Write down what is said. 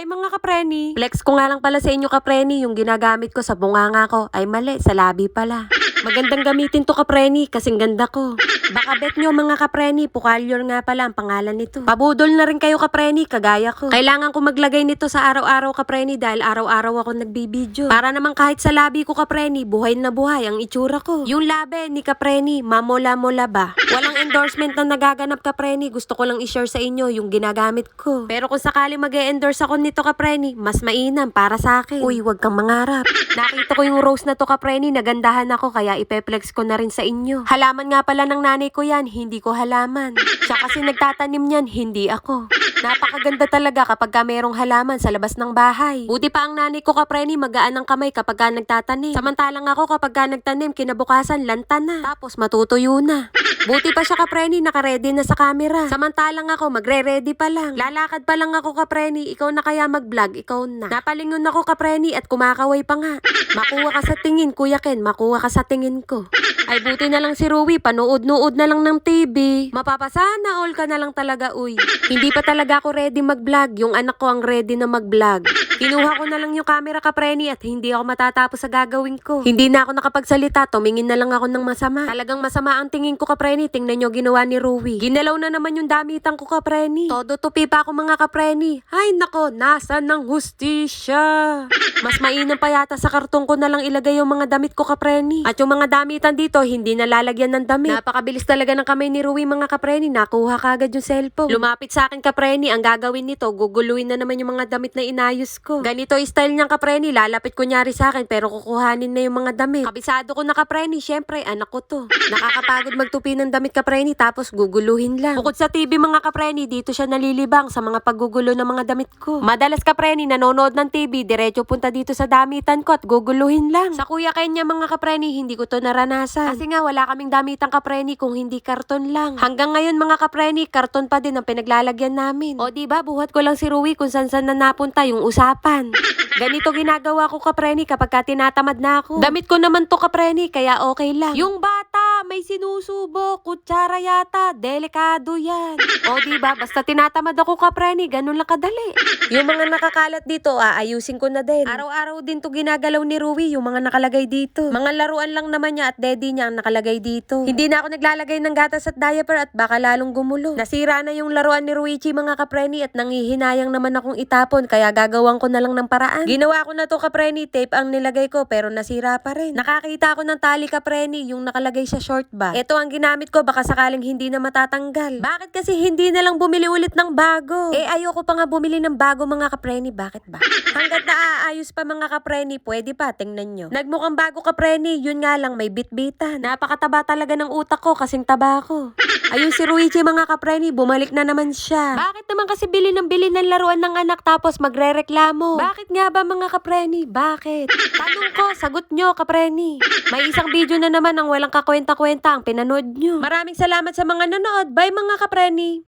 Hi mga kapreni! Flex ko nga lang pala sa inyo kapreni, yung ginagamit ko sa bunganga ko ay mali, sa labi pala. Magandang gamitin to kapreni, kasing ganda ko. Baka bet nyo mga kapreni, Pukalyor nga pala ang pangalan nito. Pabudol na rin kayo kapreni, kagaya ko. Kailangan ko maglagay nito sa araw-araw kapreni dahil araw-araw ako nagbibideo. Para naman kahit sa labi ko kapreni, buhay na buhay ang itsura ko. Yung labi ni kapreni, mamola-mola ba? Walang endorsement na nagaganap kapreni, gusto ko lang i-share sa inyo yung ginagamit ko. Pero kung sakali mag-e-endorse ako nito kapreni, mas mainam para sa akin. Uy, wag kang mangarap. Nakita ko yung rose na to kapreni, nagandahan ako kaya ipeplex ko na rin sa inyo. Halaman nga pala ng nanay ko yan, hindi ko halaman. Siya kasi nagtatanim niyan, hindi ako. Napakaganda talaga kapag ka merong halaman sa labas ng bahay. Buti pa ang nanay ko kapreni, magaan ang kamay kapag ka nagtatanim. Samantalang ako kapag ka nagtanim, kinabukasan lanta na. Tapos matutuyo na. Buti pa siya kapreni, nakaredy na sa camera. Samantalang ako, magre-ready pa lang. Lalakad pa lang ako kapreni, ikaw na kaya mag-vlog, ikaw na. Napalingon ako kapreni at kumakaway pa nga. Makuha ka sa tingin, Kuya Ken, makuha ka sa tingin ko. Ay buti na lang si Ruwi, panood-nood na lang ng TV. Mapapasana all ka na lang talaga, uy. Hindi pa talaga ako ready mag-vlog, yung anak ko ang ready na mag-vlog. Kinuha ko na lang yung camera kapreni at hindi ako matatapos sa gagawin ko. Hindi na ako nakapagsalita, tumingin na lang ako ng masama. Talagang masama ang tingin ko kapreni, tingnan nyo ginawa ni Ruwi. Ginalaw na naman yung damitan ko kapreni. Todo tupi pa ako mga kapreni. Ay nako, nasa ng hustisya. Mas mainam pa yata sa karton ko na lang ilagay yung mga damit ko kapreni. At yung mga damitan dito, hindi nalalagyan ng damit. Napakabilis talaga ng kamay ni Ruwi mga kapreni, nakuha kagad yung cellphone. Lumapit sa akin kapreni, ang gagawin nito, guguluhin na naman yung mga damit na inayos ko. Ganito style niyang kapreni, lalapit kunyari sa akin pero kukuhanin na yung mga damit. Kabisado ko na kapreni, syempre anak ko to. Nakakapagod magtupi ng damit kapreni tapos guguluhin lang. Bukod sa TV mga kapreni, dito siya nalilibang sa mga paggugulo ng mga damit ko. Madalas kapreni, nanonood ng TV, diretso punta dito sa damitan ko at guguluhin lang. Sa Kuya Kenya mga kapreni, hindi ko to naranasan. Kasi nga wala kaming damitan kapreni kung hindi karton lang. Hanggang ngayon mga kapreni, karton pa din ang pinaglalagyan namin. O diba, buhat ko lang si Ruwi kung saan na napunta yung usapan. Ganito ginagawa ko kapreni kapag ka tinatamad na ako. Damit ko naman to kapreni, kaya okay lang. Yung bata, may sinusubo, kutsara yata, delikado yan. O diba, basta tinatamad ako kapreni, ganun lang kadali. Yung mga nakakalat dito, aayusin ko na din. Araw-araw din to ginagalaw ni Ruwi, yung mga nakalagay dito. Mga laruan lang naman niya at daddy niya ang nakalagay dito. Hindi na ako naglalagay ng gatas at diaper at baka lalong gumulo. Nasira na yung laruan ni Ruichi mga kapreni at nangihinayang naman akong itapon kaya gagawan ko na lang ng paraan. Ginawa ko na to kapreni, tape ang nilagay ko pero nasira pa rin. Nakakita ako ng tali kapreni, yung nakalagay sa short ba. Ito ang ginamit ko baka sakaling hindi na matatanggal. Bakit kasi hindi na lang bumili ulit ng bago? Ayoko pa nga bumili ng bago mga kapreni, bakit ba? Hanggat naaayos pa mga kapreni, pwede pa, tingnan nyo. Nagmukhang bago kapreni, yun nga lang may bitbitan. Napakataba talaga ng utak ko kasing taba ko. Ayun si Ruichi mga kapreni, bumalik na naman siya. Bakit naman kasi bili ng laruan ng anak tapos magrereklamo? Bakit nga ba mga kapreni? Bakit? Tanong ko, sagot nyo kapreni. May isang video na naman ang walang kakwenta-kwenta ang pinanood nyo. Maraming salamat sa mga nanood. Bye mga kapreni!